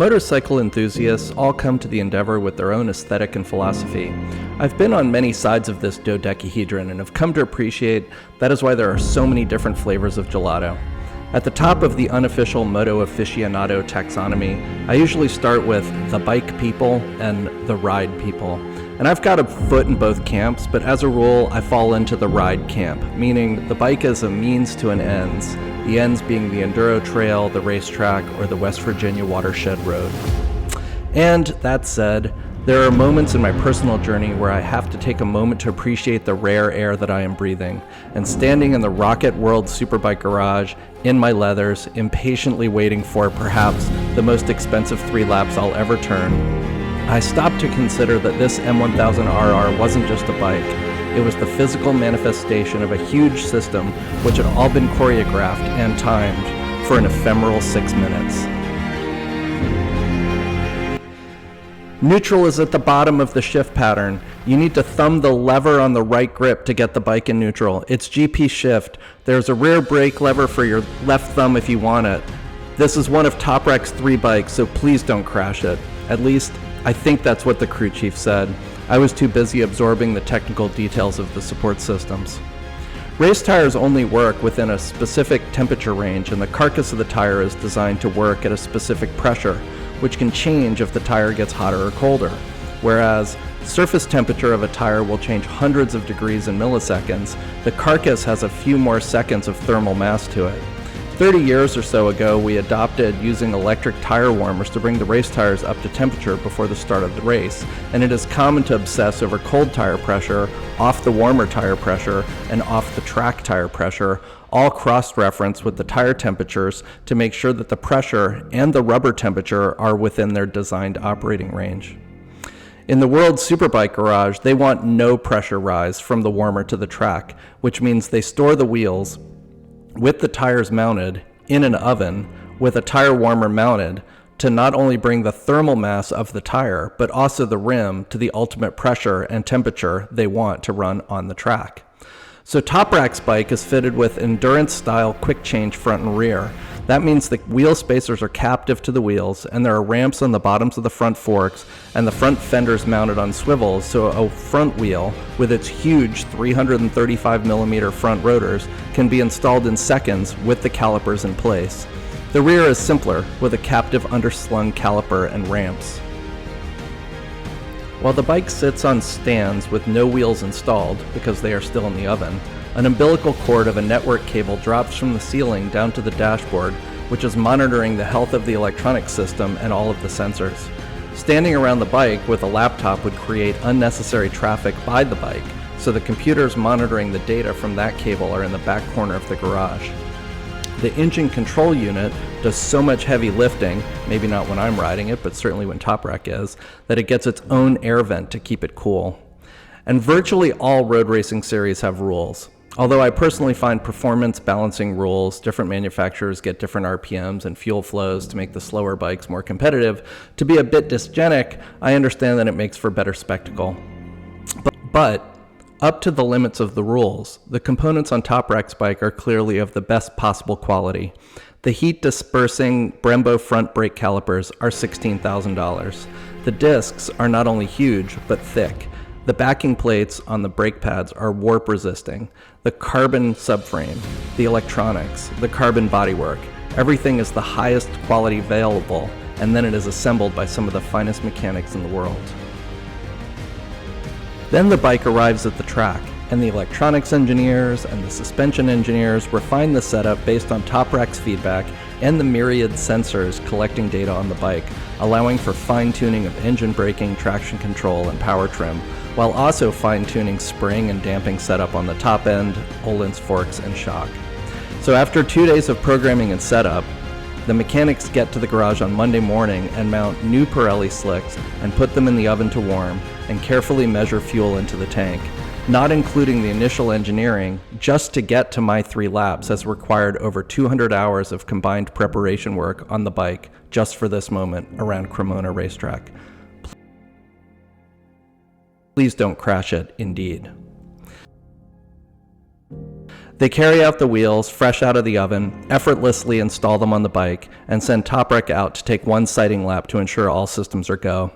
Motorcycle enthusiasts all come to the endeavor with their own aesthetic and philosophy. I've been on many sides of this dodecahedron and have come to appreciate that is why there are so many different flavors of gelato. At the top of the unofficial moto aficionado taxonomy, I usually start with the bike people and the ride people. And I've got a foot in both camps, but as a rule, I fall into the ride camp, meaning the bike is a means to an ends, the ends being the enduro trail, the racetrack, or the West Virginia watershed road. And that said, there are moments in my personal journey where I have to take a moment to appreciate the rare air that I am breathing, and standing in the Rokit World Superbike garage, in my leathers, impatiently waiting for perhaps the most expensive 3 laps I'll ever turn, I stopped to consider that this M1000RR wasn't just a bike. It was the physical manifestation of a huge system which had all been choreographed and timed for an ephemeral 6 minutes. Neutral is at the bottom of the shift pattern. You need to thumb the lever on the right grip to get the bike in neutral. It's GP shift. There's a rear brake lever for your left thumb if you want it. This is one of Toprak's 3 bikes, so please don't crash it. At least, I think that's what the crew chief said. I was too busy absorbing the technical details of the support systems. Race tires only work within a specific temperature range, and the carcass of the tire is designed to work at a specific pressure, which can change if the tire gets hotter or colder. Whereas surface temperature of a tire will change hundreds of degrees in milliseconds, the carcass has a few more seconds of thermal mass to it. 30 years or so ago, we adopted using electric tire warmers to bring the race tires up to temperature before the start of the race, and it is common to obsess over cold tire pressure, off the warmer tire pressure, and off the track tire pressure, all cross-referenced with the tire temperatures to make sure that the pressure and the rubber temperature are within their designed operating range. In the World Superbike garage, they want no pressure rise from the warmer to the track, which means they store the wheels with the tires mounted in an oven with a tire warmer mounted to not only bring the thermal mass of the tire, but also the rim to the ultimate pressure and temperature they want to run on the track. So Toprak's bike is fitted with endurance-style quick change front and rear. That means the wheel spacers are captive to the wheels, and there are ramps on the bottoms of the front forks, and the front fenders mounted on swivels, so a front wheel with its huge 335mm front rotors can be installed in seconds with the calipers in place. The rear is simpler, with a captive underslung caliper and ramps. While the bike sits on stands with no wheels installed, because they are still in the oven, an umbilical cord of a network cable drops from the ceiling down to the dashboard, which is monitoring the health of the electronic system and all of the sensors. Standing around the bike with a laptop would create unnecessary traffic by the bike, so the computers monitoring the data from that cable are in the back corner of the garage. The engine control unit does so much heavy lifting, maybe not when I'm riding it, but certainly when Toprak is, that it gets its own air vent to keep it cool. And virtually all road racing series have rules. Although I personally find performance balancing rules, different manufacturers get different RPMs and fuel flows to make the slower bikes more competitive, to be a bit dysgenic, I understand that it makes for better spectacle. But up to the limits of the rules, the components on Toprak's bike are clearly of the best possible quality. The heat-dispersing Brembo front brake calipers are $16,000. The discs are not only huge, but thick. The backing plates on the brake pads are warp-resisting. The carbon subframe, the electronics, the carbon bodywork, everything is the highest quality available, and then it is assembled by some of the finest mechanics in the world. Then the bike arrives at the track, and the electronics engineers and the suspension engineers refine the setup based on Toprak's feedback and the myriad sensors collecting data on the bike, allowing for fine-tuning of engine braking, traction control, and power trim, while also fine-tuning spring and damping setup on the top end, Öhlins forks, and shock. So after 2 days of programming and setup, the mechanics get to the garage on Monday morning and mount new Pirelli slicks and put them in the oven to warm and carefully measure fuel into the tank, not including the initial engineering. Just to get to my 3 laps has required over 200 hours of combined preparation work on the bike just for this moment around Cremona racetrack. Please don't crash it, indeed. They carry out the wheels fresh out of the oven, effortlessly install them on the bike, and send Toprak out to take one sighting lap to ensure all systems are go.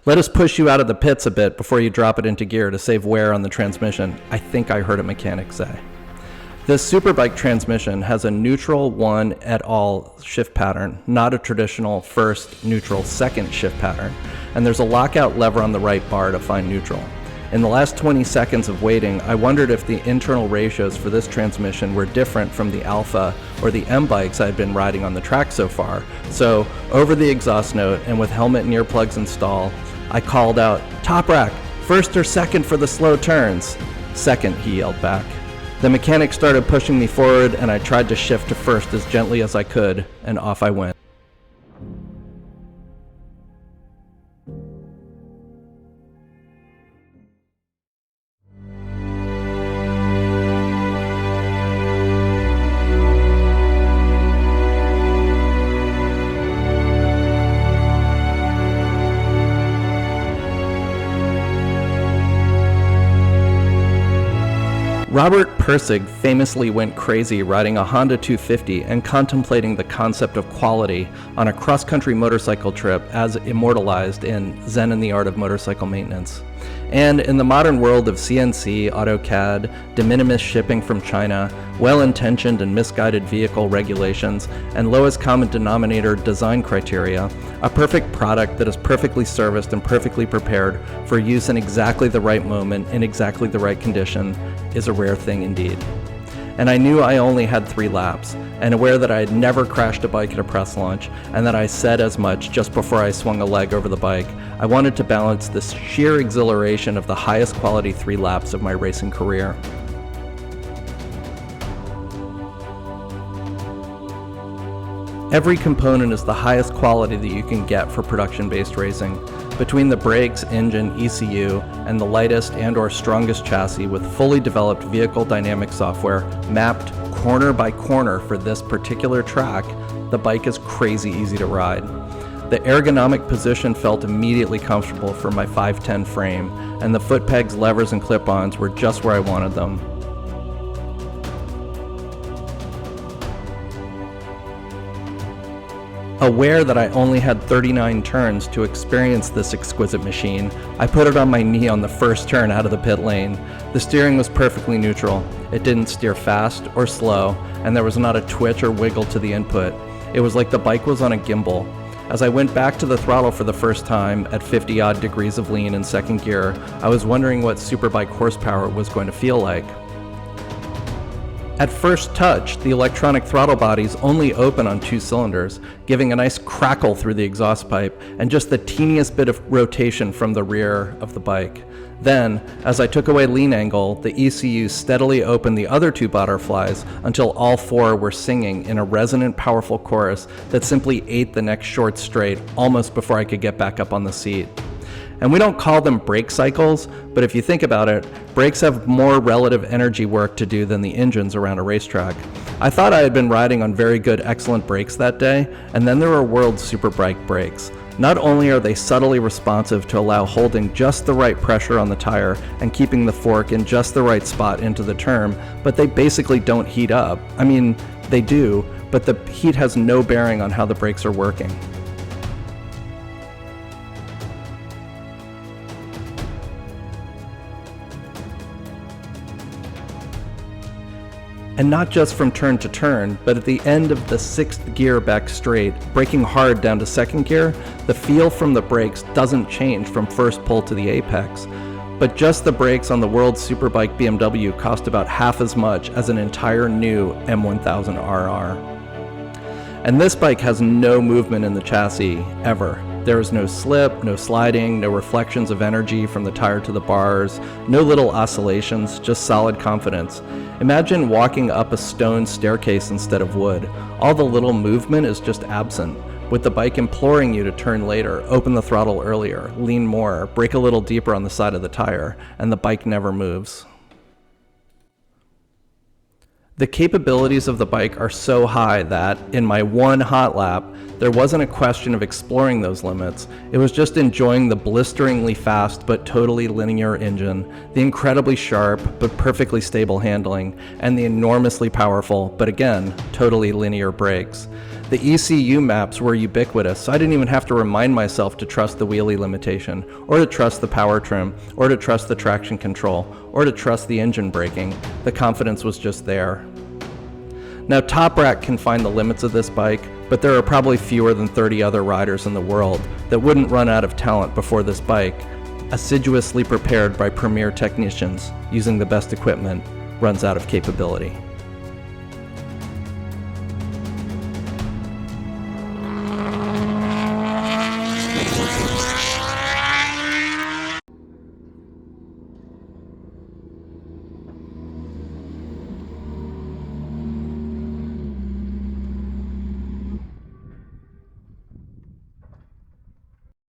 Let us push you out of the pits a bit before you drop it into gear to save wear on the transmission, I think I heard a mechanic say. This Superbike transmission has a neutral one at all shift pattern, not a traditional first, neutral, second shift pattern, and there's a lockout lever on the right bar to find neutral. In the last 20 seconds of waiting, I wondered if the internal ratios for this transmission were different from the Alpha or the M bikes I'd been riding on the track so far. So, over the exhaust note and with helmet and earplugs installed, I called out, "Toprak, first or second for the slow turns?" "Second," he yelled back. The mechanic started pushing me forward and I tried to shift to first as gently as I could, and off I went. Robert Persig famously went crazy riding a Honda 250 and contemplating the concept of quality on a cross-country motorcycle trip as immortalized in Zen and the Art of Motorcycle Maintenance. And in the modern world of CNC, AutoCAD, de minimis shipping from China, well-intentioned and misguided vehicle regulations, and lowest common denominator design criteria, a perfect product that is perfectly serviced and perfectly prepared for use in exactly the right moment in exactly the right condition is a rare thing indeed. And I knew I only had 3 laps, and aware that I had never crashed a bike at a press launch, and that I said as much just before I swung a leg over the bike, I wanted to balance the sheer exhilaration of the highest quality 3 laps of my racing career. Every component is the highest quality that you can get for production-based racing. Between the brakes, engine, ECU, and the lightest and/or strongest chassis with fully developed vehicle dynamic software mapped corner by corner for this particular track, the bike is crazy easy to ride. The ergonomic position felt immediately comfortable for my 5'10" frame, and the foot pegs, levers, and clip-ons were just where I wanted them. Aware that I only had 39 turns to experience this exquisite machine, I put it on my knee on the first turn out of the pit lane. The steering was perfectly neutral. It didn't steer fast or slow, and there was not a twitch or wiggle to the input. It was like the bike was on a gimbal. As I went back to the throttle for the first time at 50-odd degrees of lean in second gear, I was wondering what Superbike horsepower was going to feel like. At first touch, the electronic throttle bodies only open on 2 cylinders, giving a nice crackle through the exhaust pipe and just the teeniest bit of rotation from the rear of the bike. Then, as I took away lean angle, the ECU steadily opened the other 2 butterflies until all 4 were singing in a resonant, powerful chorus that simply ate the next short straight almost before I could get back up on the seat. And we don't call them brake cycles, but if you think about it, brakes have more relative energy work to do than the engines around a racetrack. I thought I had been riding on very good, excellent brakes that day, and then there were World Superbike brakes. Not only are they subtly responsive to allow holding just the right pressure on the tire and keeping the fork in just the right spot into the turn, but they basically don't heat up. I mean, they do, but the heat has no bearing on how the brakes are working. And not just from turn to turn, but at the end of the 6th gear back straight, braking hard down to 2nd gear, the feel from the brakes doesn't change from first pull to the apex. But just the brakes on the World Superbike BMW cost about half as much as an entire new M1000RR. And this bike has no movement in the chassis, ever. There is no slip, no sliding, no reflections of energy from the tire to the bars, no little oscillations, just solid confidence. Imagine walking up a stone staircase instead of wood. All the little movement is just absent, with the bike imploring you to turn later, open the throttle earlier, lean more, brake a little deeper on the side of the tire, and the bike never moves. The capabilities of the bike are so high that, in my one hot lap, there wasn't a question of exploring those limits. It was just enjoying the blisteringly fast but totally linear engine, the incredibly sharp but perfectly stable handling, and the enormously powerful, but again, totally linear brakes. The ECU maps were ubiquitous, so I didn't even have to remind myself to trust the wheelie limitation, or to trust the power trim, or to trust the traction control, or to trust the engine braking. The confidence was just there. Now, Toprak can find the limits of this bike, but there are probably fewer than 30 other riders in the world that wouldn't run out of talent before this bike, assiduously prepared by premier technicians using the best equipment, runs out of capability.